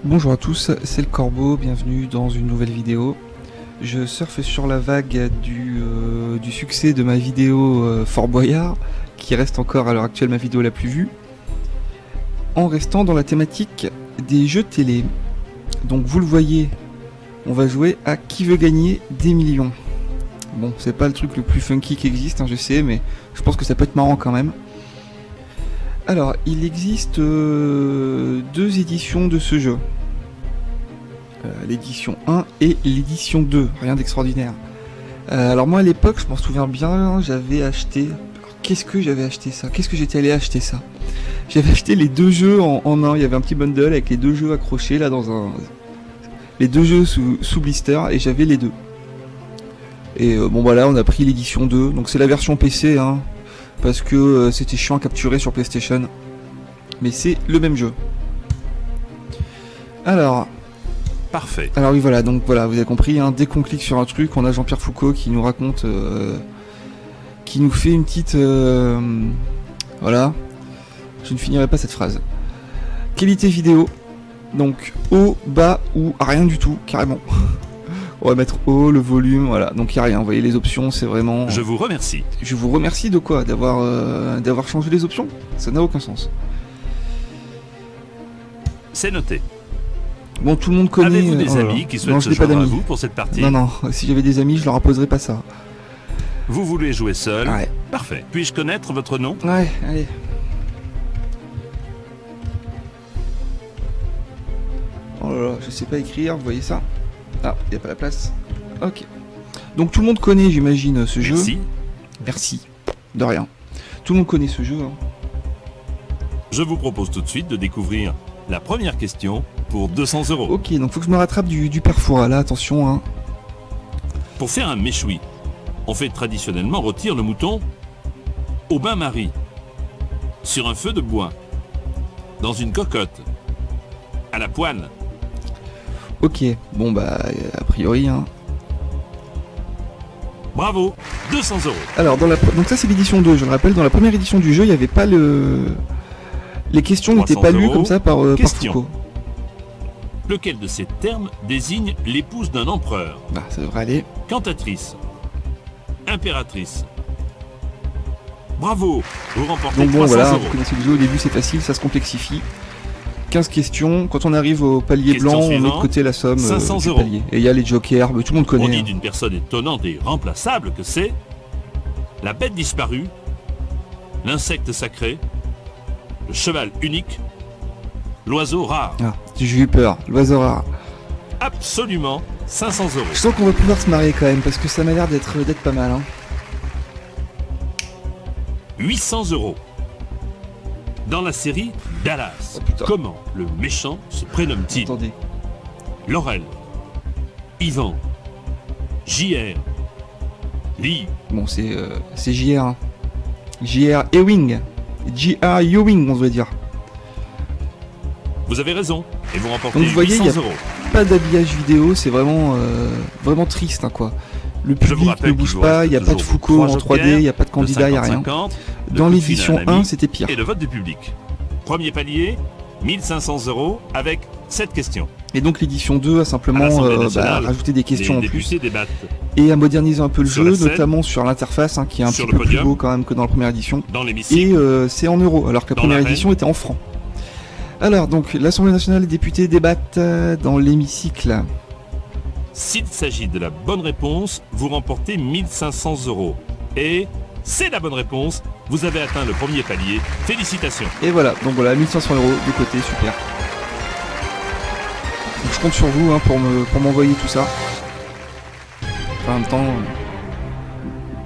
Bonjour à tous, c'est le Corbeau, bienvenue dans une nouvelle vidéo. Je surfe sur la vague du succès de ma vidéo Fort Boyard, qui reste encore à l'heure actuelle ma vidéo la plus vue, en restant dans la thématique des jeux télé. Donc vous le voyez, on va jouer à Qui veut gagner des millions. Bon, c'est pas le truc le plus funky qui existe, hein, je sais, mais je pense que ça peut être marrant quand même. Alors, il existe deux éditions de ce jeu. L'édition 1 et l'édition 2, rien d'extraordinaire. Alors moi à l'époque, je m'en souviens bien, j'avais acheté... Qu'est-ce que j'avais acheté ça? Qu'est-ce que j'étais allé acheter ça? J'avais acheté les deux jeux en un, il y avait un petit bundle avec les deux jeux accrochés là dans un... Les deux jeux sous blister et j'avais les deux. Et bon voilà, on a pris l'édition 2, donc c'est la version PC, hein, parce que c'était chiant à capturer sur PlayStation. Mais c'est le même jeu. Alors... Parfait. Alors oui voilà, donc voilà, vous avez compris, hein, dès qu'on clique sur un truc, on a Jean-Pierre Foucault qui nous raconte, qui nous fait une petite... voilà, je ne finirai pas cette phrase. Qualité vidéo, donc haut, bas ou rien du tout, carrément. On va mettre haut, le volume, voilà, donc il n'y a rien, vous voyez les options, c'est vraiment... Je vous remercie. Je vous remercie de quoi? D'avoir changé les options? Ça n'a aucun sens. C'est noté. Bon, tout le monde connaît... Avez-vous des amis qui souhaitent se joindre à vous pour cette partie? Non, non, si j'avais des amis, je leur imposerais pas ça. Vous voulez jouer seul? Ouais. Parfait. Puis-je connaître votre nom? Ouais, allez. Oh là là, je sais pas écrire, vous voyez ça? Ah, il n'y a pas la place. Ok. Donc tout le monde connaît, j'imagine, ce jeu. Merci. Merci. De rien. Tout le monde connaît ce jeu. Hein. Je vous propose tout de suite de découvrir la première question pour 200 €. Ok, donc faut que je me rattrape du Perfora, là, attention. Hein. Pour faire un méchoui, on fait traditionnellement rôtir le mouton au bain-marie, sur un feu de bois, dans une cocotte, à la poêle. Ok, bon bah, a priori, hein. Bravo, 200 €. Alors, donc ça c'est l'édition 2, je le rappelle, dans la première édition du jeu, il n'y avait pas le... Les questions n'étaient pas lues comme ça par Foucault. Lequel de ces termes désigne l'épouse d'un empereur? Bah, ça devrait aller. Cantatrice. Impératrice. Bravo, vous remportez Donc bon, 300 voilà, €. vous connaissez le jeu, au début c'est facile, ça se complexifie. 15 questions, quand on arrive au palier Question blanc, on met de suivante, côté la somme 500 du €. palier. Et il y a les jokers, tout le monde On connaît. dit Hein. d'une personne étonnante et remplaçable que c'est la bête disparue, l'insecte sacré, le cheval unique, l'oiseau rare. Ah, j'ai eu peur, l'oiseau rare. Absolument 500 €. Je sens qu'on va pouvoir se marier quand même, parce que ça m'a l'air d'être pas mal. Hein. 800 €. Dans la série Dallas, Oh, comment le méchant se prénomme-t-il? Attendez. Laurel, Yvan, JR, Lee. Bon, c'est JR. Hein. JR Ewing. JR Ewing, on devrait dire. Vous avez raison, et vous remportez Donc vous voyez, 800 il n'y a €. pas d'habillage vidéo, c'est vraiment, vraiment triste, hein, quoi. Le Je vous public rappelle ne qu'il bouge vous pas, reste il n'y a pas de toujours Foucault en 3 3D, il n'y a pas de candidat, il n'y a rien. 50-50, Dans le l'édition coup de fil à un 1, ami c'était pire. et le vote du public. Premier palier, 1500 € avec 7 questions. Et donc l'édition 2 a simplement rajouté des questions en Les plus. députés débattent Et a modernisé un peu le sur jeu, la scène, notamment sur l'interface, hein, qui est un sur petit le peu plus podium, beau quand même que dans la première édition. dans Et l'hémicycle. c'est en euros, alors que la Dans première l'arène. édition était en francs. Alors, donc, l'Assemblée nationale et les députés débattent dans l'hémicycle. S'il s'agit de la bonne réponse, vous remportez 1500 €. Et c'est la bonne réponse. Vous avez atteint le premier palier. Félicitations. Et voilà, donc voilà, 1500 € de côté, super. Donc, je compte sur vous hein, pour m'envoyer tout ça. Enfin, en même temps,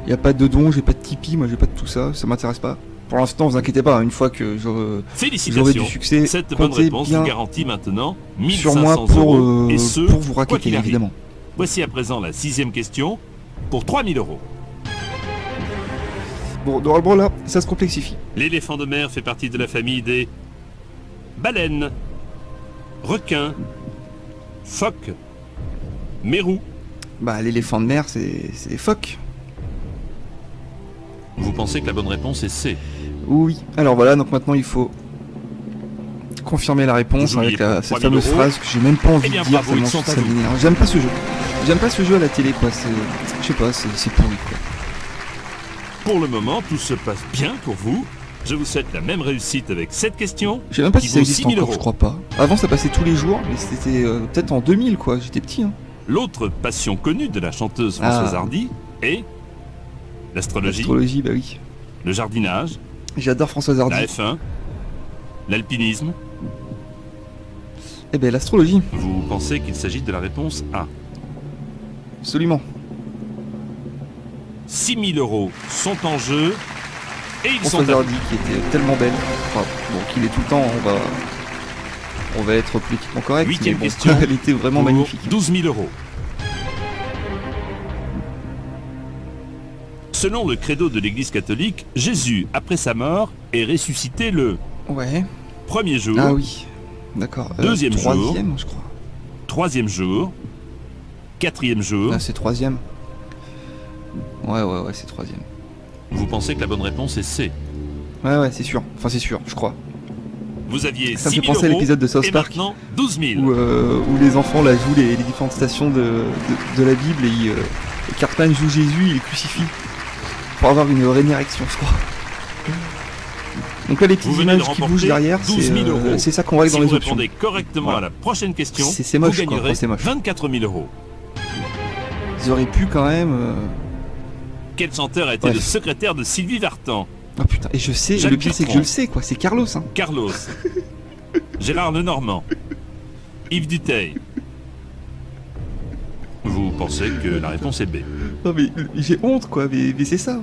il n'y a pas de dons, j'ai pas de Tipeee, moi j'ai pas de tout ça, ça m'intéresse pas. Pour l'instant, vous inquiétez pas, hein, une fois que j'aurai Félicitations. du succès, Cette bonne comptez réponse bien vous garantit maintenant sur 1500 moi €. Et ce, pour vous quoi raqueter, qu'il arrive. évidemment. Voici à présent la 6e question pour 3000 €. Bon, dans là, ça se complexifie. L'éléphant de mer fait partie de la famille des baleines, requins, phoques, mérous. Bah, l'éléphant de mer, c'est les phoques. Vous pensez que la bonne réponse est C? Oui. Alors voilà, donc maintenant il faut confirmer la réponse Vous avec jouiez pour cette 3000 fameuse €. phrase que j'ai même pas envie Eh bien, de dire bravo, ils tellement sont ça à vous. m'énerve. J'aime pas ce jeu. J'aime pas ce jeu à la télé, quoi. Je sais pas, c'est pourri, quoi. Pour le moment, tout se passe bien pour vous. Je vous souhaite la même réussite avec cette question. Je sais même pas qui si ça vaut existe 6 000 encore, je crois pas. Avant, ça passait tous les jours, mais c'était peut-être en 2000, quoi. J'étais petit, hein. L'autre passion connue de la chanteuse Françoise Hardy est l'astrologie, L'astrologie, bah oui. le jardinage, J'adore Françoise Hardy. la F1, l'alpinisme. Eh ben, l'astrologie, Vous pensez qu'il s'agit de la réponse A. absolument. 6 000 € sont en jeu et ils sont Françoise à vous. Hardy, qui était tellement belle. Enfin, bon, qu'il est tout le temps, on va être politiquement correct. Huitième mais bon, question. elle était vraiment Pour magnifique. 12 000 €. Selon le credo de l'Église catholique, Jésus, après sa mort, est ressuscité le Ouais. premier jour, Ah oui. D'accord. Deuxième jour. Troisième, je crois. troisième jour, quatrième jour. Ah, c'est troisième. Ouais, c'est troisième. Vous pensez que la bonne réponse est C. Ouais, c'est sûr. Enfin, c'est sûr, je crois. Vous aviez Ça me 6 fait 000 penser à € l'épisode de South et Park. maintenant 12 000. Où les enfants là jouent les différentes stations de la Bible et Cartman joue Jésus, il est crucifix. Pour avoir une résurrection, je crois. Donc là, les petites Vous venez de images qui remporter bougent derrière, 12 000 € c'est ça qu'on voit Si dans vous les options. répondez correctement Voilà. à la prochaine question, C'est moche, vous quoi, gagnerez quand c'est moche. 24 000 €. Ils auraient pu quand même. Quel chanteur a été Ouais. le secrétaire de Sylvie Vartan? Oh putain, et je sais, Jacques le pire c'est que Bertrand. je le sais quoi, c'est Carlos, hein. Carlos, Gérard Lenormand, Yves Duteil. Vous pensez que la réponse est B. Non mais j'ai honte quoi, mais c'est ça.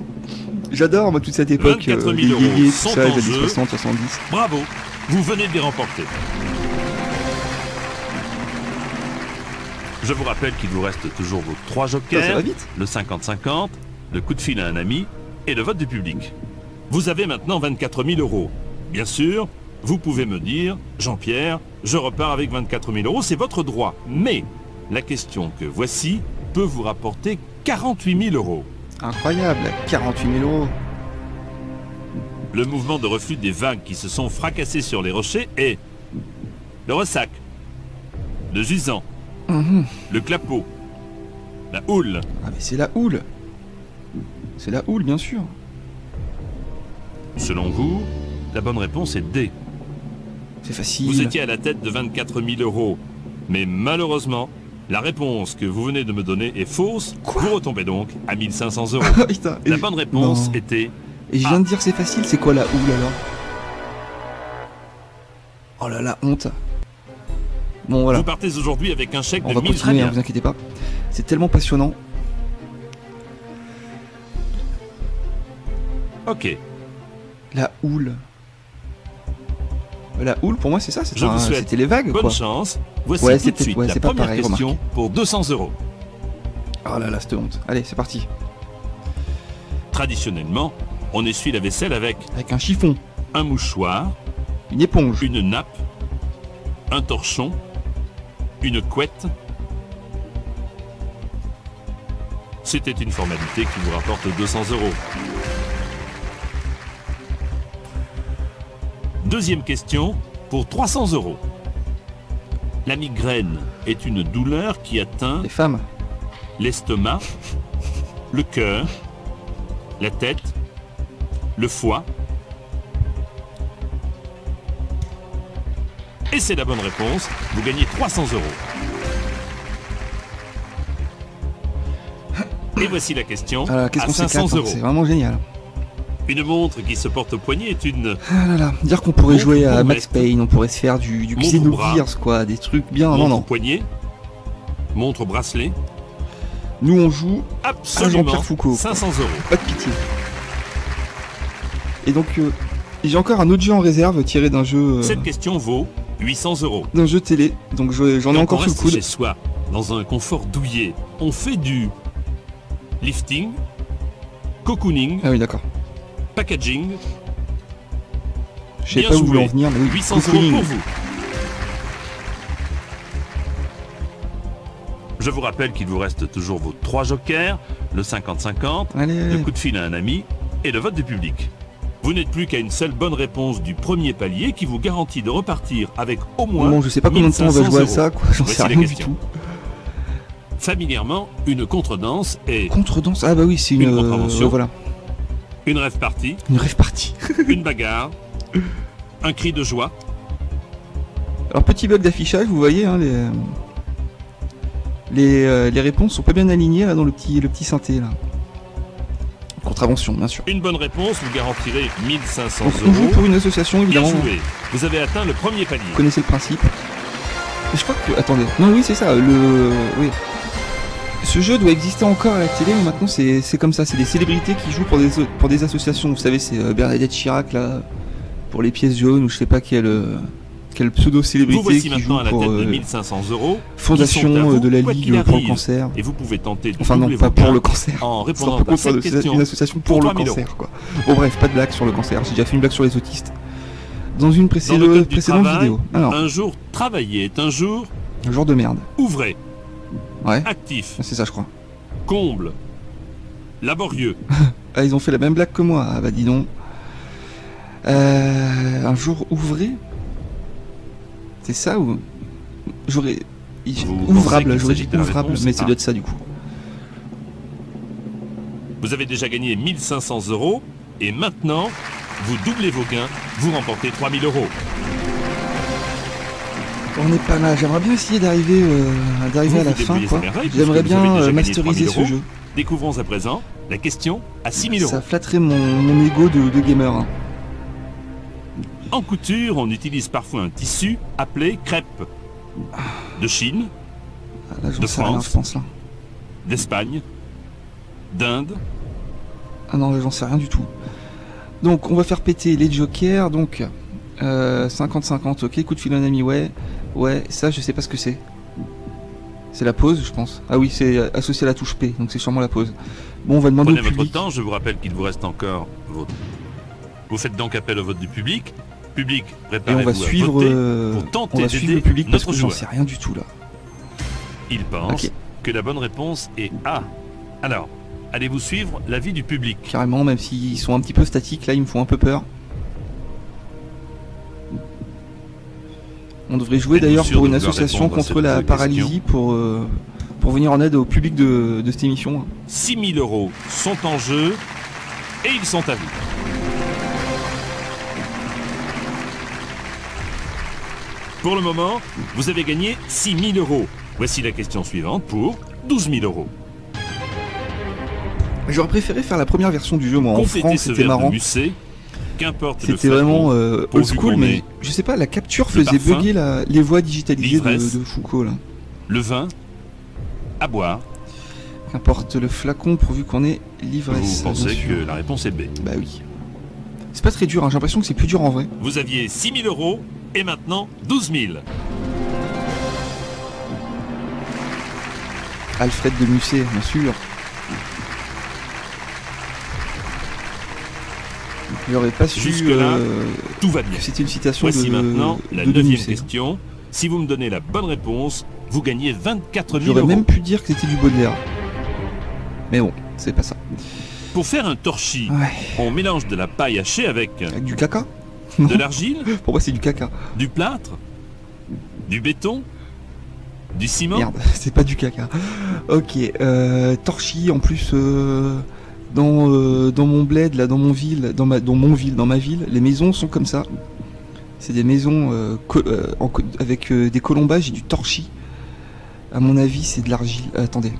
J'adore moi toute cette époque, 24 000 les € yéyés, tout sont ça, les en années jeu. 60, 70. Bravo, vous venez de les remporter. Je vous rappelle qu'il vous reste toujours vos 3 Ça va jokers, vite. le 50-50, le coup de fil à un ami et le vote du public. Vous avez maintenant 24 000 €. Bien sûr, vous pouvez me dire, Jean-Pierre, je repars avec 24 000 €, c'est votre droit. Mais la question que voici peut vous rapporter 48 000 €. Incroyable, 48 000 €. Le mouvement de reflux des vagues qui se sont fracassées sur les rochers est le ressac, le jusant, le clapot, la houle. Ah mais c'est la houle. C'est la houle bien sûr. Selon vous, la bonne réponse est D. C'est facile. Vous étiez à la tête de 24 000 €. Mais malheureusement, la réponse que vous venez de me donner est fausse. Quoi Vous retombez donc à 1 500 €. Ah, putain, La bonne réponse non. était... Et je viens de dire c'est facile, c'est quoi la houle alors? Oh là là, honte. Bon voilà, Vous partez aujourd'hui avec un chèque on de va 1000 continuer, hein, radiens. vous inquiétez pas. C'est tellement passionnant. Ok, La houle. La houle pour moi c'est ça, je vous souhaite c'était les vagues bonne quoi. chance. Voici Ouais, tout c'est de suite ouais, la c'est pas première pareil, question pour 200 €. Oh là là, cette honte. Allez, c'est parti. Traditionnellement, on essuie la vaisselle avec Avec un chiffon, un mouchoir, une éponge, une nappe, un torchon, une couette. C'était une formalité qui vous rapporte 200 €. Deuxième question pour 300 €. La migraine est une douleur qui atteint les femmes. l'estomac, le cœur, la tête, le foie. Et c'est la bonne réponse. Vous gagnez 300 €. Et voici la question Ah là, qu'est-ce à qu'on 500 s'éclate, hein, c'est €. vraiment génial. Une montre qui se porte au poignet est une... Ah là là, dire qu'on pourrait Montre jouer à pour Max mettre. Payne, on pourrait se faire du Montre au bras. Xenogears quoi, des trucs bien. montre Non, au non. poignet, montre au bracelet. Nous on joue Absolument Jean-Pierre Foucault, quoi. 500 €. pas de pitié. Et donc, j'ai encore un autre jeu en réserve tiré d'un jeu, Cette question vaut 800 €. d'un jeu télé. Donc j'en ai Quand encore on sous le reste coude. chez soi, dans un confort douillet, on fait du lifting, cocooning, Ah oui, d'accord. packaging. Je sais Bien pas où vous voulez joué. en venir, mais oui. 800 € cocooning. pour vous. Je vous rappelle qu'il vous reste toujours vos 3 jokers, le 50-50, Allez, le allez. coup de fil à un ami et le vote du public. Vous Vous n'êtes plus qu'à une seule bonne réponse du premier palier qui vous garantit de repartir avec au moins Bon, je sais pas combien de temps on va jouer à ça, quoi. J'en sais rien du tout. Familièrement, une contredanse est... Contredanse? Ah bah oui, c'est une contravention. voilà. Une rêve partie. Une rêve partie. Une bagarre. Un cri de joie. Alors, petit bug d'affichage, vous voyez, hein, les réponses sont pas bien alignées là, dans le petit synthé, là. Contravention, bien sûr. Une bonne réponse, vous garantirez 1500 Donc, euros. on joue pour une association, Bien évidemment. joué. Vous avez atteint le premier palier. Vous connaissez le principe. Mais je crois que... Attendez. Non, oui, c'est ça. Oui. Ce jeu doit exister encore à la télé, mais maintenant c'est comme ça. C'est des célébrités qui jouent pour des associations. Vous savez, c'est Bernadette Chirac, là, pour les pièces jaunes, ou je sais pas quelle pseudo-célébrité Vous voici qui maintenant joue à la pour tête de 1500 euros. Fondation de la Ligue pour le cancer. Et vous pouvez tenter de Enfin non, doubler pas vos pour gains le cancer. en C'est répondant un peu à cette question. une association pour le 3000 cancer, quoi. Bon bref, pas de blague sur le cancer. J'ai déjà fait une blague sur les autistes. Dans une Dans le code du précédente travail, vidéo. Alors, un jour travaillé est un jour un genre de merde. ouvré, Ouais, actif, c'est ça je crois. comble, laborieux. Ah, ils ont fait la même blague que moi. Ah bah dis donc. Un jour ouvré. C'est ça ou... J'aurais... Vous Ouvrable, pensez qu'il j'aurais dit s'agit de la ouvrable, réponse mais ça A. doit être ça du coup. Vous avez déjà gagné 1500 euros et maintenant, vous doublez vos gains, vous remportez 3000 euros. On est pas mal, j'aimerais bien essayer d'arriver à la fin, quoi. J'aimerais bien masteriser ce jeu. Découvrons à présent la question à 6000 euros. Ça flatterait mon ego de gamer. Hein. En couture, on utilise parfois un tissu appelé crêpe. De Chine, Ah, là, j'en De sais rien, France. je pense là. d'Espagne, d'Inde. Ah non, là, j'en sais rien du tout. Donc, on va faire péter les jokers. Donc, 50-50, ok. Coup de fil à un ami, ouais. Ouais, ça, je sais pas ce que c'est. C'est la pause, je pense. Ah oui, c'est associé à la touche P, donc c'est sûrement la pause. Bon, on va demander Prenez au votre public. temps, je vous rappelle qu'il vous reste encore vote. Vous faites donc appel au vote du public. Public, Et on préparez-vous va à suivre, voter pour tenter on va suivre le d'aider public parce notre que j'en joueur. sais rien du tout là. Il pense Ok. que la bonne réponse est A. Alors, allez-vous suivre l'avis du public? Carrément, même s'ils sont un petit peu statiques, là, ils me font un peu peur. On devrait jouer Êtes-vous d'ailleurs sûr pour de une vouloir association répondre à contre cette la question paralysie pour venir en aide au public de cette émission. 6000 euros sont en jeu et ils sont à vous. Pour le moment, vous avez gagné 6000 euros. Voici la question suivante pour 12 000 euros. J'aurais préféré faire la première version du jeu, moi, en Complétez France, ce c'était verre marrant. de musset, qu'importe le C'était flacon, vraiment old pourvu school, qu'on mais ait je sais pas, la capture le faisait parfum, bugger les voix digitalisées l'ivresse. de Foucault, là. le vin à boire. Qu'importe le flacon, pourvu qu'on ait l'ivresse. Vous pensez bien sûr. que la réponse est B. Bah oui. C'est pas très dur, hein. J'ai l'impression que c'est plus dur en vrai. Vous aviez 6000 euros et maintenant 12 000. Alfred de Musset, bien sûr. J'aurais pas su Jusque-là, tout va bien. que c'était une citation Voici de maintenant la de deuxième Musset. question. Si vous me donnez la bonne réponse, vous gagnez 24 000 J'aurais euros. même pu dire que c'était du Baudelaire. Mais bon, c'est pas ça. Pour faire un torchis, Ouais. on mélange de la paille hachée avec Avec du caca? de l'argile, Pour moi, c'est du caca. du plâtre, du béton, du ciment. Merde, c'est pas du caca. Ok, torchis en plus dans mon bled là, dans mon ville, dans ma ville, les maisons sont comme ça. C'est des maisons avec des colombages et du torchis. À mon avis, c'est de l'argile. Attendez.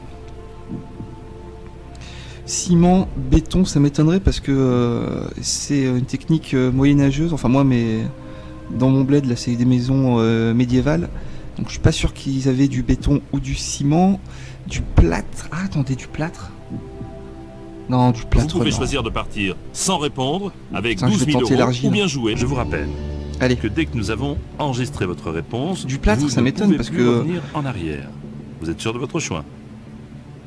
Ciment, béton, ça m'étonnerait parce que c'est une technique moyenâgeuse. Enfin moi, mais dans mon bled là, c'est des maisons médiévales. Donc je suis pas sûr qu'ils avaient du béton ou du ciment, du plâtre. Ah attendez, du plâtre. Non, du Vous plâtre. pouvez non. choisir de partir sans répondre avec Putain, je 12 vais 000 tenter euros l'argile. ou bien jouer. Je vous rappelle Allez. que dès que nous avons enregistré votre réponse, Du plâtre, vous ça ne m'étonne pouvez parce plus que- revenir en arrière. Vous êtes sûr de votre choix?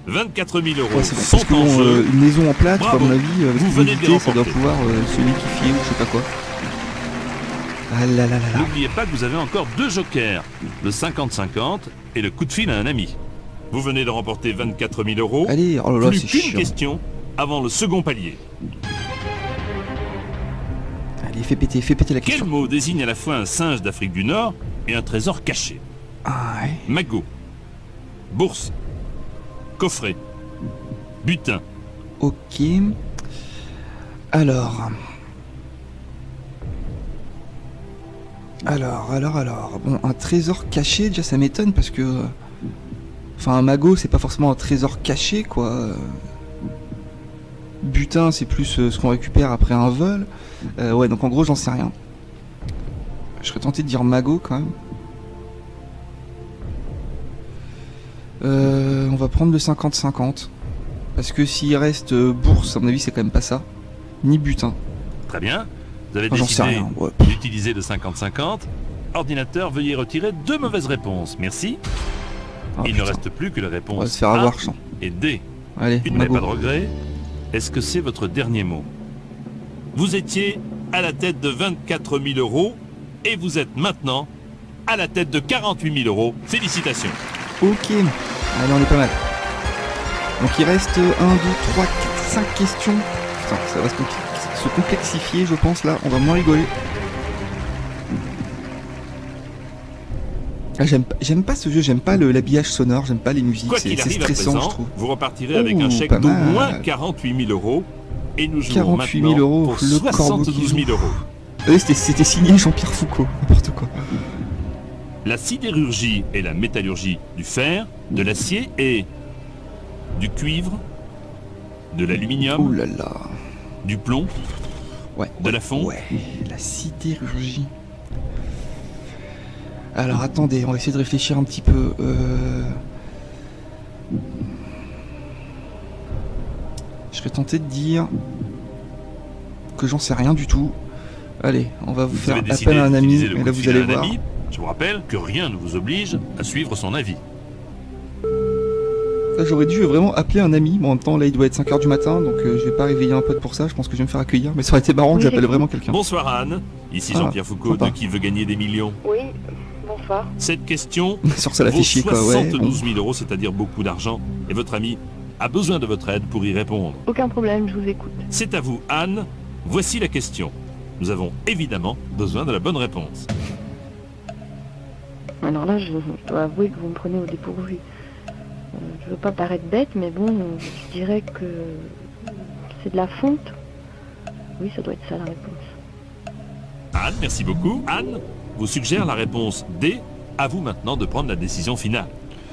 24 000 euros Ouais, c'est sont parce que en jeu. une maison en plâtre, Bravo. à mon avis, avec Vous venez de les l'humidité, ça doit remporter. pouvoir se liquéfier ou je sais pas quoi. Ah là là là là. N'oubliez pas que vous avez encore 2 jokers, le 50-50 et le coup de fil à un ami. Vous venez de remporter 24 000 euros. Allez, oh là là, Plus c'est qu'une chiant. question avant le second palier. Allez, fais péter la Quel question. mot désigne à la fois un singe d'Afrique du Nord et un trésor caché? Ah ouais. Magot, bourse, coffret, butin. Ok. Alors. Bon, un trésor caché, déjà ça m'étonne parce que... Enfin, un magot, c'est pas forcément un trésor caché, quoi. Butin, c'est plus ce qu'on récupère après un vol. Ouais, donc en gros, j'en sais rien. Je serais tenté de dire magot, quand même. On va prendre le 50-50. Parce que s'il reste bourse, à mon avis, c'est quand même pas ça. Ni butin. Très bien. Vous avez Enfin, j'en sais décidé rien. Ouais. d'utiliser le 50-50. Ordinateur, veuillez retirer 2 mauvaises réponses. Merci. Ah, Il ne putain. reste plus que la On va réponse se faire A avoir, je sens. et D. Allez, Vous n'avez magot. pas de regret? Est-ce que c'est votre dernier mot? Vous étiez à la tête de 24 000 euros et vous êtes maintenant à la tête de 48 000 euros. Félicitations. Ok. Allez, on est pas mal. Donc il reste 1, 2, 3, 4, 5 questions. Putain, ça va se complexifier, je pense, là. On va moins rigoler. Ah, j'aime pas ce jeu, j'aime pas l'habillage sonore, j'aime pas les musiques, Quoi c'est qu'il arrive à stressant, je présent, trouve. vous repartirez avec un Ouh, chèque pas d'au mal. moins 48 000 euros et nous jouons 48 000 maintenant euros, pour le corbeau 72 000 euros. C'était signé Jean-Pierre Foucault, n'importe quoi. La sidérurgie et la métallurgie du fer, de l'acier et du cuivre, de Ouh l'aluminium, là là. du plomb, Ouais. de la fonte. Ouais, la sidérurgie. Alors attendez, on va essayer de réfléchir un petit peu. Je serais tenté de dire que j'en sais rien du tout. Allez, on va vous faire avez décidé appel à un ami, d'utiliser le et coup là de vous fil à allez un voir. ami. Je vous rappelle que rien ne vous oblige à suivre son avis. Là, j'aurais dû vraiment appeler un ami. Bon, en même temps, là il doit être 5h du matin, donc je vais pas réveiller un pote pour ça. Je pense que je vais me faire accueillir. Mais ça aurait été marrant que j'appelle vraiment quelqu'un. Bonsoir Anne, ici Ah, Jean-Pierre Foucault sympa. de Qui veut gagner des millions. Oui, bonsoir. Cette question Sur ça la vaut fait chier, quoi. Ouais. 72 000 euros, c'est-à-dire beaucoup d'argent, et votre ami a besoin de votre aide pour y répondre. Aucun problème, je vous écoute. C'est à vous Anne, voici la question. Nous avons évidemment besoin de la bonne réponse. Alors là, je dois avouer que vous me prenez au dépourvu. Je veux pas paraître bête, mais bon, je dirais que c'est de la fonte. Oui, ça doit être ça la réponse. Anne, merci beaucoup. Anne vous suggère la réponse D. À vous maintenant de prendre la décision finale.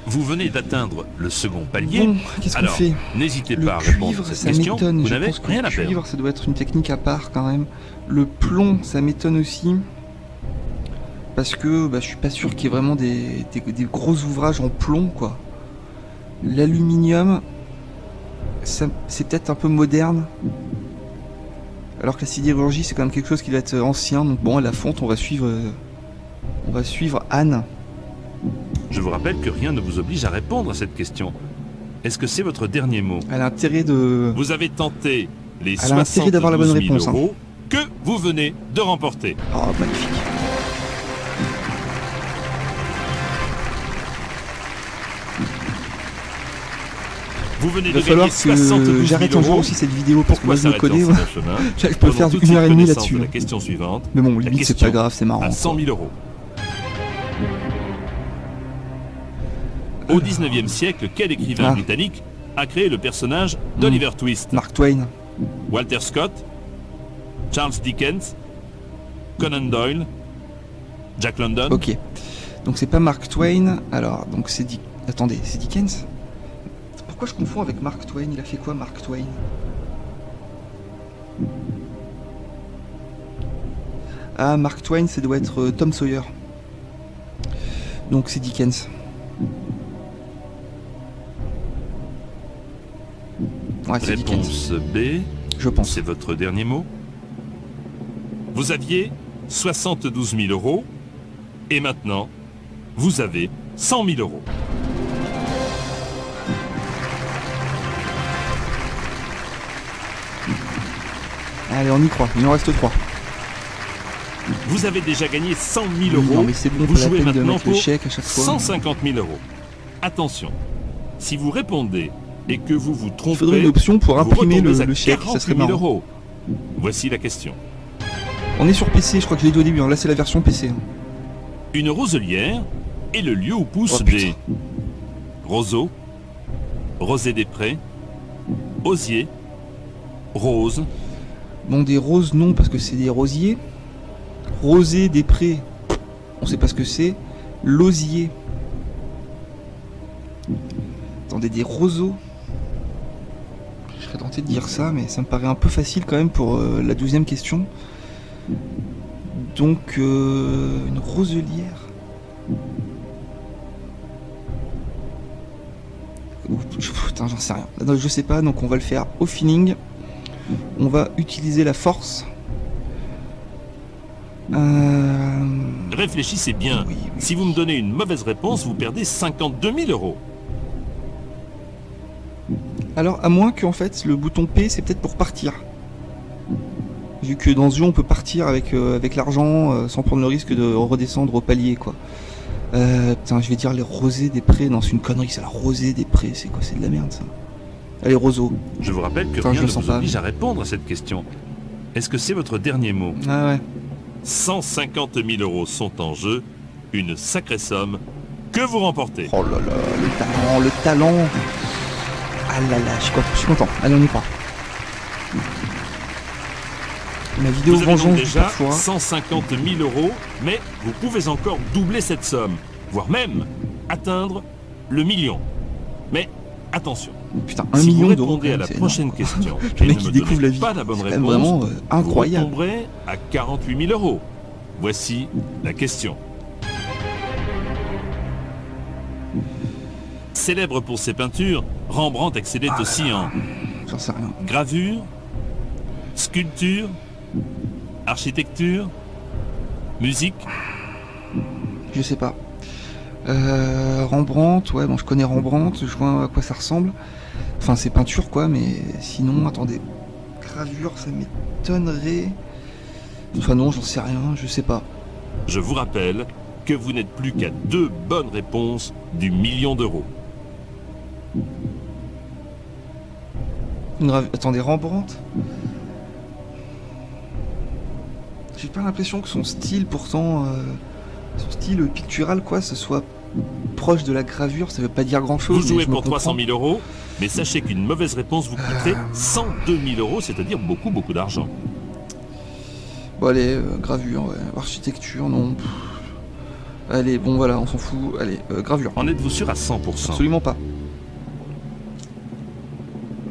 Vous venez d'atteindre le second palier. Bon, qu'est-ce qu'on Alors, fait? n'hésitez Le pas à répondre cuivre, à cette ça question. m'étonne. Vous Je n'avez pense que rien le à perdre. cuivre, ça doit être une technique à part quand même. Le plomb, ça m'étonne aussi. Parce que je suis pas sûr qu'il y ait vraiment des gros ouvrages en plomb, quoi. L'aluminium, c'est peut-être un peu moderne. Alors que la sidérurgie, c'est quand même quelque chose qui doit être ancien. Donc bon, à la fonte, on va suivre Anne. Je vous rappelle que rien ne vous oblige à répondre à cette question. Est-ce que c'est votre dernier mot? Elle a intérêt de... Vous avez tenté les Elle a intérêt d'avoir la bonne 72 000 réponse, hein. euros que vous venez de remporter. Oh, magnifique. Vous venez Il va de falloir gagner 72 que 000 j'arrête un jour euros. aussi cette vidéo parce que moi Pourquoi je me s'arrêter connais. en Ouais. si bon chemin? Je peux Prenons faire tout de une suite heure et demie connaissance là-dessus. de la question suivante. Mais bon, La limite c'est question pas grave, c'est marrant. à 100 quoi. 000 euros. Au 19e siècle, quel écrivain Ah. britannique a créé le personnage d'Oliver Twist? Mark Twain. Walter Scott, Charles Dickens, Conan Doyle, Jack London. Ok. Donc c'est pas Mark Twain. Alors, donc c'est Attendez, c'est Dickens? Pourquoi je confonds avec Mark Twain? Il a fait quoi Mark Twain? Ah, Mark Twain, ça doit être Tom Sawyer. Donc c'est Dickens. Ouais, c'est Dickens, Réponse B, je pense. c'est votre dernier mot. Vous aviez 72 000 euros et maintenant, vous avez 100 000 euros. Allez, on y croit. Il en reste 3. Vous avez déjà gagné 100 000 Oui, euros. non, mais c'est bon, Vous pas la jouez peine de maintenant mettre le pour chèque à chaque fois. 150 000 euros. Attention, si vous répondez et que vous vous Il trompez, faudrait une option pour vous imprimer retombez à le chèque, ça 48 serait 000 marrant. euros. Voici la question. On est sur PC, je crois que je l'ai dit au début, hein. Là c'est la version PC. Hein. Une roselière est le lieu où poussent Oh, putain. des roseaux, rosés des prés, osiers, roses, Bon, des roses non, parce que c'est des rosiers. Rosé des prés, on sait pas ce que c'est. L'osier. Attendez, des roseaux. Je serais tenté de dire ça, mais ça me paraît un peu facile quand même pour la 12e question. Donc, une roselière. Putain, j'en sais rien. Non, je sais pas, donc on va le faire au feeling. On va utiliser la force. Réfléchissez bien. Oui. Si vous me donnez une mauvaise réponse, vous perdez 52 000 euros. Alors, à moins que en fait le bouton P c'est peut-être pour partir. Vu que dans ce jeu on peut partir avec l'argent sans prendre le risque de redescendre au palier quoi. Putain, je vais dire les rosés des prés. Non, c'est une connerie, c'est la rosée des prés. C'est quoi? C'est de la merde ça. Allez, roseau. Je vous rappelle que Putain, rien je ne le sens vous pas. oblige à répondre à cette question. Est-ce que c'est votre dernier mot? Ah ouais. 150 000 euros sont en jeu, une sacrée somme que vous remportez. Oh là là, le talent. Ah là là, je suis content. Allez, on y part. La vidéo Vous avez donc vengeance du déjà parfois. 150 000 euros, mais vous pouvez encore doubler cette somme, voire même atteindre le million. Mais attention, Putain, 1 si vous million d'euros. répondez à la c'est prochaine énorme. question Le et mec ne il me découvre la donnez vie. pas la bonne C'est quand même réponse, vraiment vous incroyable. retomberez à 48 000 euros. Voici la question. Célèbre pour ses peintures, Rembrandt excellait aussi en J'en sais rien. gravure, sculpture, architecture, musique. Je sais pas. Rembrandt, ouais, bon, je connais Rembrandt, je vois à quoi ça ressemble. Enfin, c'est peinture, quoi, mais sinon, attendez. Gravure, ça m'étonnerait. Enfin, non, j'en sais rien, je sais pas. Je vous rappelle que vous n'êtes plus qu'à 2 bonnes réponses du million d'euros. Attendez, Rembrandt. J'ai pas l'impression que son style, pourtant, son style pictural, quoi, ce soit proche de la gravure. Ça veut pas dire grand chose. Vous jouez pour 300 000 euros, mais sachez qu'une mauvaise réponse vous coûterait 102 000 euros, c'est-à-dire beaucoup, beaucoup d'argent. Bon, allez, gravure, ouais. Architecture, non. Pff. Allez, bon, voilà, on s'en fout. Allez, gravure. En êtes-vous sûr à 100%? Absolument pas.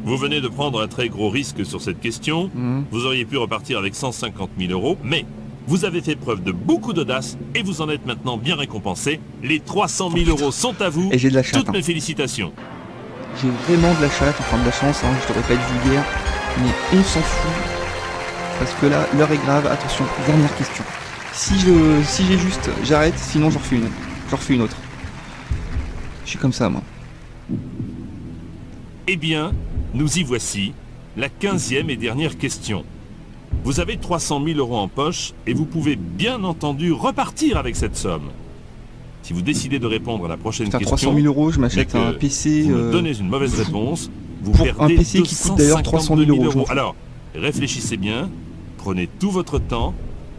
Vous venez de prendre un très gros risque sur cette question. Mhm. Vous auriez pu repartir avec 150 000 euros, mais vous avez fait preuve de beaucoup d'audace et vous en êtes maintenant bien récompensé. Les 300 000 euros sont à vous. Et j'ai de la chatte. Toutes mes félicitations. J'ai vraiment de la chatte, enfin de la chance, hein, je devrais pas être vulgaire, mais on s'en fout. Parce que là, l'heure est grave. Attention, dernière question. Si j'ai juste, j'arrête, sinon j'en refais une. J'en refais une autre. Je suis comme ça, moi. Eh bien, nous y voici. La 15e et dernière question. Vous avez 300 000 euros en poche et vous pouvez bien entendu repartir avec cette somme. Si vous décidez de répondre à la prochaine Putain, question, 300 000 euros, je m'achète mais que un PC. vous me donnez une mauvaise réponse, vous pour perdez un PC qui coûte d'ailleurs 300 000 euros, je m'en fous. Alors, réfléchissez bien, prenez tout votre temps,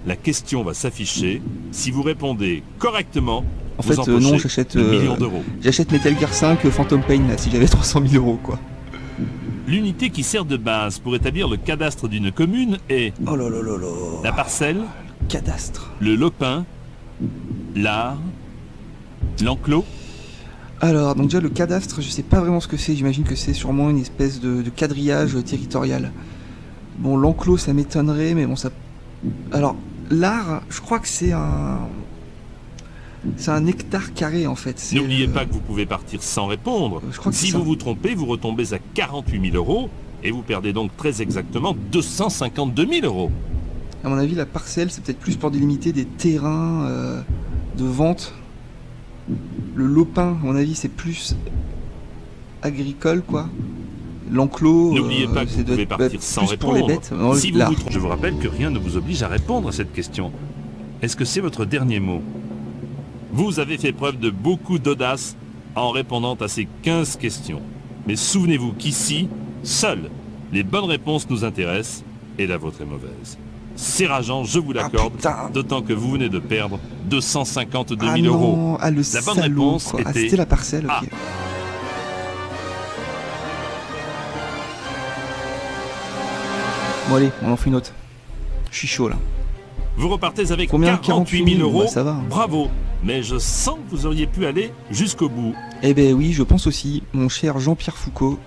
la question va s'afficher. Si vous répondez correctement, En vous fait, empochez non, j'achète le million d'euros. j'achète Metal Gear 5 Phantom Pain, là, si j'avais 300 000 euros, quoi. L'unité qui sert de base pour établir le cadastre d'une commune est Oh là là là là. la parcelle, Cadastre. le lopin, l'art, l'enclos. Alors, donc déjà, le cadastre, je sais pas vraiment ce que c'est. J'imagine que c'est sûrement une espèce de quadrillage territorial. Bon, l'enclos, ça m'étonnerait, mais bon, ça... Alors, l'art, je crois que c'est un... C'est un hectare carré, en fait. C'est, N'oubliez pas que vous pouvez partir sans répondre. je crois que Si c'est ça. vous vous trompez, vous retombez à 48 000 euros et vous perdez donc très exactement 252 000 euros. À mon avis, la parcelle, c'est peut-être plus pour délimiter des terrains de vente. Le lopin, à mon avis, c'est plus agricole, quoi. L'enclos, N'oubliez pas que vous pouvez partir sans plus pour les répondre. bêtes. Non, Si vous l'art. vous trompez, je vous rappelle que rien ne vous oblige à répondre à cette question. Est-ce que c'est votre dernier mot? Vous avez fait preuve de beaucoup d'audace en répondant à ces 15 questions. Mais souvenez-vous qu'ici, seules les bonnes réponses nous intéressent et la vôtre est mauvaise. C'est rageant, je vous l'accorde. putain. D'autant que vous venez de perdre 252 000 Ah euros. non, ah le La bonne salaud, réponse quoi. Ah, était c'était la parcelle, ok. A. Bon allez, on en fait une autre. Je suis chaud là. Vous repartez avec Combien? 48 000 euros. Bah, ça va. Bravo. Mais je sens que vous auriez pu aller jusqu'au bout. Eh ben oui, je pense aussi, mon cher Jean-Pierre Foucault.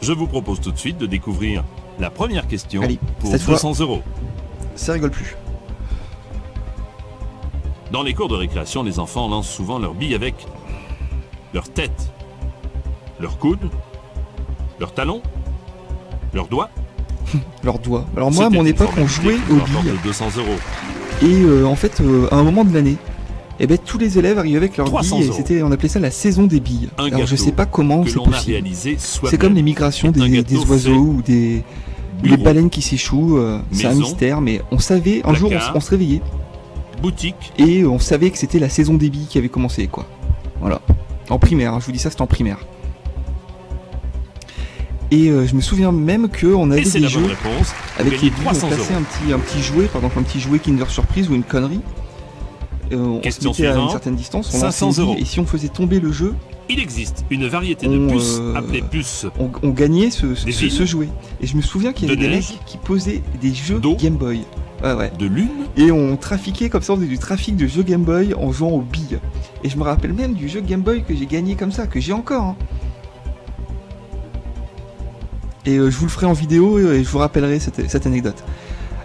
Je vous propose tout de suite de découvrir la première question Allez, pour cette fois. 200 euros. Ça rigole plus. Dans les cours de récréation, les enfants lancent souvent leurs billes avec leur tête, leur coude, leur talon, leurs doigts. Leurs doigts. Alors moi, à C'était mon une époque, on formalité jouait qui aux rapporte billes. 200 euros. Et en fait, à un moment de l'année, eh ben, tous les élèves arrivaient avec leurs 300 billes et euros. on appelait ça la saison des billes. Un Alors je gâteau sais pas comment que c'est l'on a possible. réalisé soi-même. C'est comme les migrations C'est un des gâteau oiseaux fait ou des bureau, baleines qui s'échouent. C'est un maison, mystère, mais on savait, un jour placard. on se réveillait boutique. et on savait que c'était la saison des billes qui avait commencé, quoi. Voilà. En primaire, hein, je vous dis ça, c'était en primaire. Et je me souviens même qu'on avait Et c'est des la bonne jeux réponse. Vous avec les gagnez billes, on 300 plaçait euros. un petit jouet, par exemple un petit jouet Kinder Surprise ou une connerie. On se Question mettait à une suivante. certaine distance, on 500 lançait les billes, euros. et si on faisait tomber le jeu, Il existe une variété de On, puces appelées puces on gagnait ce Des villes. jouet. Et je me souviens qu'il y avait De des neige. mecs qui posaient des jeux D'eau. Game Boy. Ouais, ouais. de lune. Et on trafiquait comme ça, on faisait du trafic de jeux Game Boy en jouant aux billes. Et je me rappelle même du jeu Game Boy que j'ai gagné comme ça, que j'ai encore. Hein. Et je vous le ferai en vidéo et je vous rappellerai cette anecdote.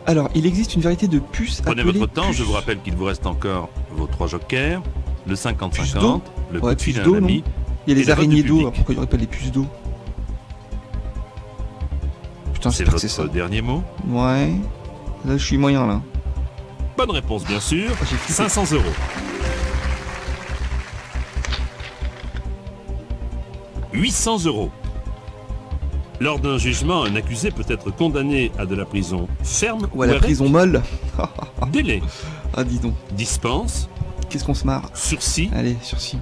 Alors, il existe une variété de puces Prenez appelées votre temps, puces. je vous rappelle qu'il vous reste encore vos 3 jokers, le Puces d'eau. 50-50, le coup Ouais, de fil puces à d'eau, un ami. Il y a et les le vote araignées du d'eau, public. alors pourquoi il n'y aurait pas les puces d'eau? Putain, C'est j'espère que c'est ça. votre dernier mot. Ouais. Là, je suis moyen, là. Bonne réponse, bien sûr. J'ai flippé. 500 euros. « 800 euros. Lors d'un jugement, un accusé peut être condamné à de la prison ferme Ou à la avec prison molle. délai, Ah, dis donc. dispense, Qu'est-ce qu'on se marre. sursis. Allez, sursis.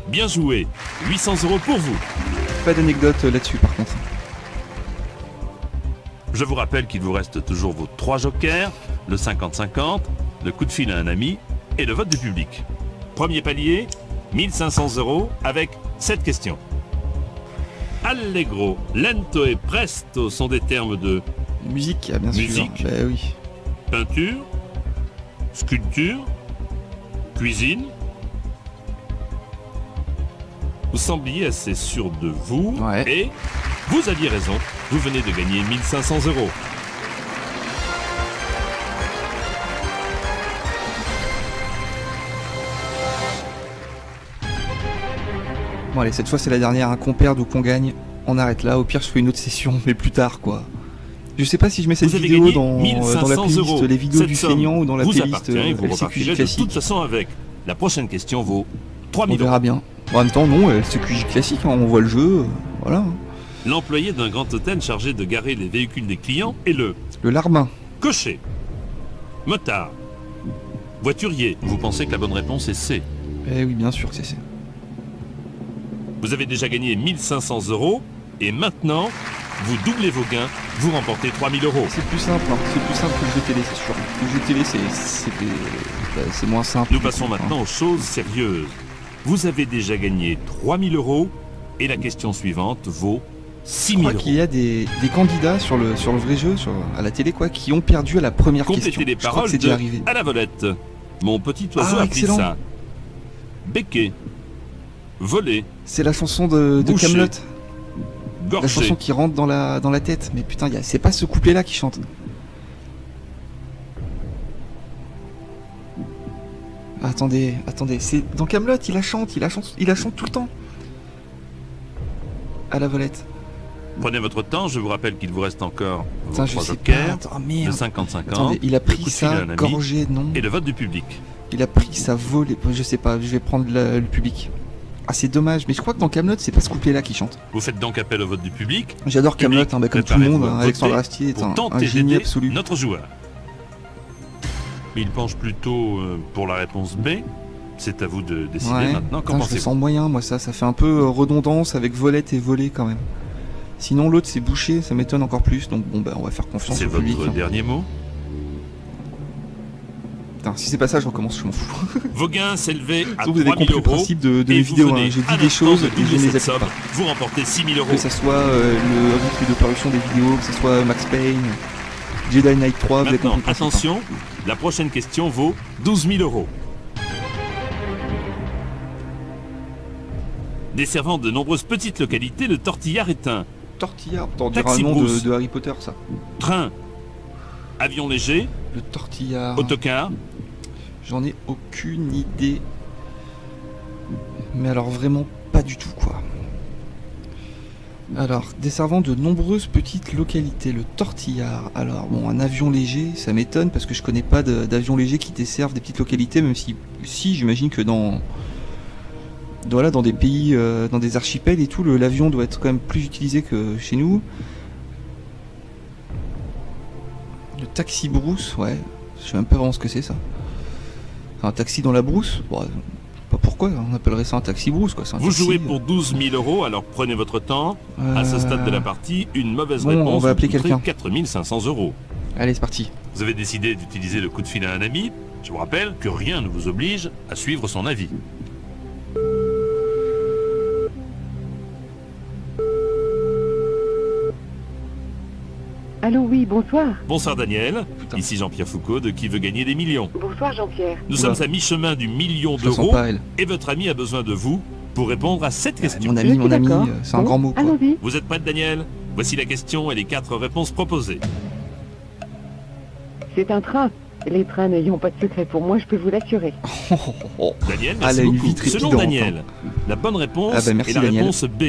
Bien joué. 800 euros pour vous. Pas d'anecdote là-dessus, par contre. Je vous rappelle qu'il vous reste toujours vos 3 jokers, le 50-50, le coup de fil à un ami et le vote du public. Premier palier, 1500 euros avec cette question. Allegro, lento et presto sont des termes de Musique, ah, bien Musique. sûr. Bah oui. peinture, sculpture, cuisine. Vous sembliez assez sûr de vous Ouais. et vous aviez raison. Vous venez de gagner 1500 euros. Bon, allez, cette fois, c'est la dernière. Hein, qu'on perde ou qu'on gagne. On arrête là. Au pire, je fais une autre session, mais plus tard, quoi. Je sais pas si je mets cette Vous avez vidéo gagné dans la 1500 playlist euros. les vidéos Cette du somme feignant ou dans la vous playlist appartient et vous LCQJ repartirez de toute classique. façon avec. La prochaine question vaut On 3000 euros. verra bien. Bon, en même temps, non, LCQJ classique, hein, on voit le jeu. Voilà. L'employé d'un grand hôtel chargé de garer les véhicules des clients est le Le larbin. cocher, motard, voiturier. Vous pensez que la bonne réponse est C. Eh oui, bien sûr que c'est ça. Vous avez déjà gagné 1500 euros et maintenant, vous doublez vos gains, vous remportez 3000 euros. C'est plus simple, hein. C'est plus simple que le jeu télé, c'est sûr. Le jeu télé, c'est moins simple. Nous passons maintenant aux choses sérieuses. Vous avez déjà gagné 3000 euros et la question suivante vaut Je 6000 crois euros. qu'il y a des candidats sur le vrai jeu, à la télé, quoi, qui ont perdu à la première question. Complétez les Je crois que paroles c'est de déjà arrivé. À la volette. Mon petit oiseau Ah, a pris excellent. ça. Becquet. Voler. C'est la chanson de Boucher. Kaamelott. La Gorgé. chanson qui rentre dans la tête. Mais putain, c'est pas ce couplet-là qui chante. Attendez, c'est dans Kaamelott, il la chante tout le temps. À la volette. Prenez votre temps, je vous rappelle qu'il vous reste encore vos Putain, je 3 sais pas. jokers, Attends, le merde. 50-50, Attendez, il a le pris coup de fil à ça, un ami gorgé, non. et le vote du public. Il a pris sa volée. Je sais pas, je vais prendre le public. Ah, c'est dommage, mais je crois que dans Kaamelott, c'est pas ce couplet-là qui chante. Vous faites donc appel au vote du public. J'adore Kaamelott, hein, bah, comme tout le monde. Préparez-vous à Hein, Alexandre voter Astier est pour un tenter génie d'aider absolu. notre joueur. Il penche plutôt pour la réponse B. C'est à vous de décider Ouais. maintenant. Putain, Qu'en je le pensez-vous? sens moyen, moi, ça fait un peu redondance avec volette et volée quand même. Sinon l'autre c'est bouché, ça m'étonne encore plus, donc bon bah on va faire confiance C'est au public. votre dernier mot? Putain, si c'est pas ça, je recommence, je m'en fous. Vos gains s'élevaient à Donc vous avez 3 000 compris le euros. principe de Et mes vous vidéos, venez hein. J'ai à dit des l'instant choses de et je doubler ne les cette applique somme. pas. Vous remportez 6 000 euros. Que ça soit le rythme de parution des vidéos, que ça soit Max Payne, Jedi Knight 3, vous avez Maintenant, compris le principe, hein. attention, la prochaine question vaut 12 000 euros. Desservant de nombreuses petites localités, le tortillard est un Tortillard, t'en diras un Taxi nom Brousse. de Harry Potter ça. train, avion léger, Le tortillard, autocar, j'en ai aucune idée. Mais alors vraiment pas du tout quoi. Alors, desservant de nombreuses petites localités, le tortillard. Alors bon, un avion léger, ça m'étonne parce que je connais pas d'avions légers qui desservent des petites localités, même si j'imagine que voilà, dans des pays, dans des archipels et tout, l'avion doit être quand même plus utilisé que chez nous. Le taxi brousse, ouais, je sais même pas vraiment ce que c'est ça. Un taxi dans la brousse, bon, pas pourquoi on appellerait ça un taxi brousse quoi. C'est un vous taxi, jouez pour 12 000 euros, alors prenez votre temps. À ce stade de la partie, une mauvaise bon, réponse on va appeler vous coûterait quelqu'un. 4 500 euros. Allez, c'est parti. Vous avez décidé d'utiliser le coup de fil à un ami. Je vous rappelle que rien ne vous oblige à suivre son avis. Allô, oui, bonsoir. Bonsoir Daniel, Putain. ici Jean-Pierre Foucault de Qui veut gagner des millions. Bonsoir, Jean-Pierre. Nous Oula. sommes à mi-chemin du million Je la sens d'euros pas elle. et votre ami a besoin de vous pour répondre à cette question. Mon Je ami, suis d'accord. c'est un Bon, grand mot quoi. Allons-y. Vous êtes prête Daniel? Voici la question et les 4 réponses proposées. C'est un train. Les trains n'ayant pas de secret pour moi, je peux vous l'assurer. Daniel, Ah, merci elle a une beaucoup. vie Selon trépidante, Daniel, la bonne réponse Ah bah, merci, est la Daniel. réponse B.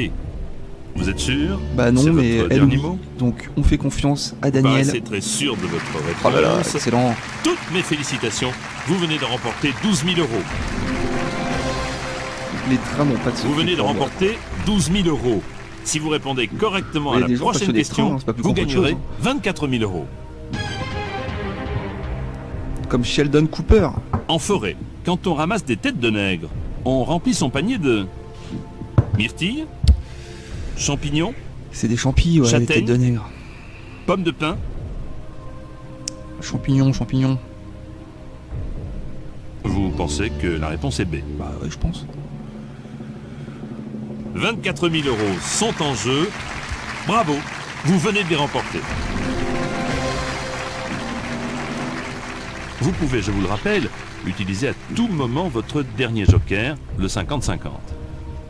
Vous êtes sûr? Bah non, C'est mais votre elle dernier oui. mot? Donc on fait confiance à Vous Daniel. paraissez très sûr de votre réponse. Oh là là, excellent. Toutes mes félicitations. Vous venez de remporter 12 000 euros. Les trains n'ont pas de secret. Vous venez de pour moi. remporter 12 000 euros. Si vous répondez correctement Il y à a des la gens prochaine passionnés de question, train, hein, c'est pas plus vous con qu'autre gagnerez chose, 24 000 euros. Comme Sheldon Cooper. En forêt, quand on ramasse des têtes de nègre, on remplit son panier de myrtilles, champignons, C'est des champis, ouais, les Châtaigne. têtes de nègre. pommes de pin. Champignons, champignons. Vous pensez que la réponse est B. Bah ouais, je pense. 24 000 euros sont en jeu. Bravo, vous venez de les remporter. Vous pouvez, je vous le rappelle, utiliser à tout moment votre dernier joker, le 50-50.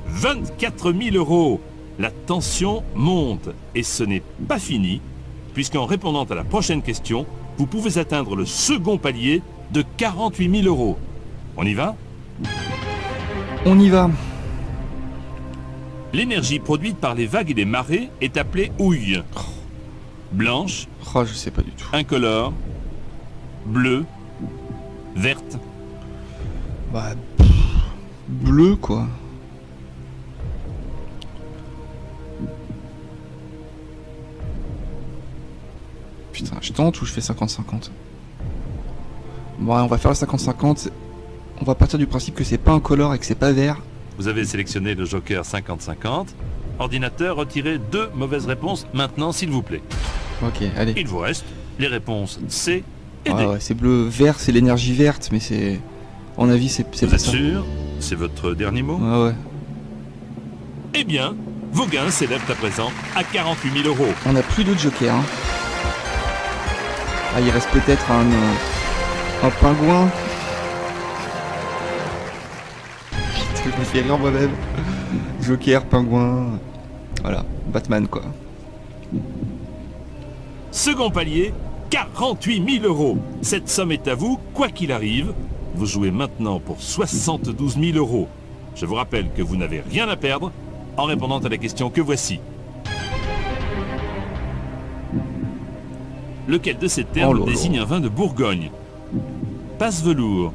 24 000 euros. La tension monte et ce n'est pas fini, puisqu'en répondant à la prochaine question, vous pouvez atteindre le second palier de 48 000 euros. On y va? On y va. L'énergie produite par les vagues et les marées est appelée houille. Blanche, Oh, je sais pas du tout. incolore, bleue, verte. Bah, bleu quoi. Putain, je tente ou je fais 50-50? Bon, ouais, on va faire le 50-50. On va partir du principe que c'est pas incolore et que c'est pas vert. Vous avez sélectionné le joker 50-50. Ordinateur, retirez 2 mauvaises réponses maintenant, s'il vous plaît. Ok, allez. Il vous reste les réponses C et D. Ouais, ouais, c'est bleu. Vert, c'est l'énergie verte, mais c'est. En avis, c'est Vous pas êtes ça. sûr? C'est votre dernier mot? Ouais, ouais. Eh bien, vos gains s'élèvent à présent à 48 000 euros. On a plus de joker. Hein. Ah, il reste peut-être un pingouin. Putain, je me fais rire moi-même. Joker, pingouin. Voilà, Batman quoi. Second palier, 48 000 euros. Cette somme est à vous, quoi qu'il arrive. Vous jouez maintenant pour 72 000 euros. Je vous rappelle que vous n'avez rien à perdre en répondant à la question que voici. Lequel de ces termes Oh là là. désigne un vin de Bourgogne? Passe-velours,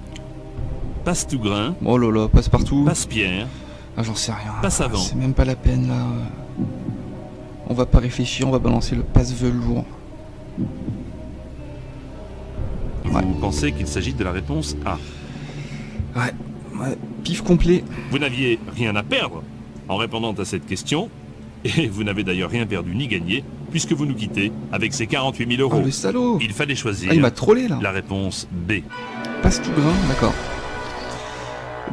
passe-tout-grain, Oh là là, passe partout. passe-pierre, Ah, j'en sais rien. Passe avant. C'est même pas la peine là. On va pas réfléchir, on va balancer le passe-velours. Vous pensez qu'il s'agit de la réponse A. Ouais, pif complet. Vous n'aviez rien à perdre en répondant à cette question, Et vous n'avez d'ailleurs rien perdu ni gagné, puisque vous nous quittez avec ces 48 000 Oh euros. le salaud! Il fallait choisir Ah, il m'a trollé là! la réponse B. Passe tout grain, d'accord.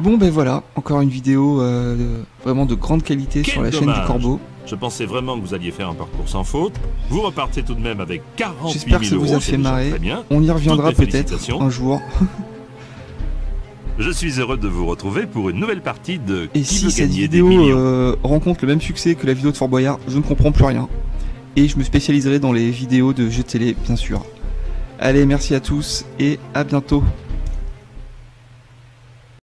Bon ben voilà, encore une vidéo vraiment de grande qualité Quel sur la chaîne dommage. du Corbeau. Je pensais vraiment que vous alliez faire un parcours sans faute. Vous repartez tout de même avec 48 J'espère 000 que ça euros. vous a c'est fait déjà marrer. très bien. On y reviendra Toutes mes peut-être félicitations. un jour. Je suis heureux de vous retrouver pour une nouvelle partie de Et Qui si veut cette gagner des vidéo millions. rencontre le même succès que la vidéo de Fort Boyard, je ne comprends plus rien. Et je me spécialiserai dans les vidéos de jeux télé, bien sûr. Allez, merci à tous et à bientôt.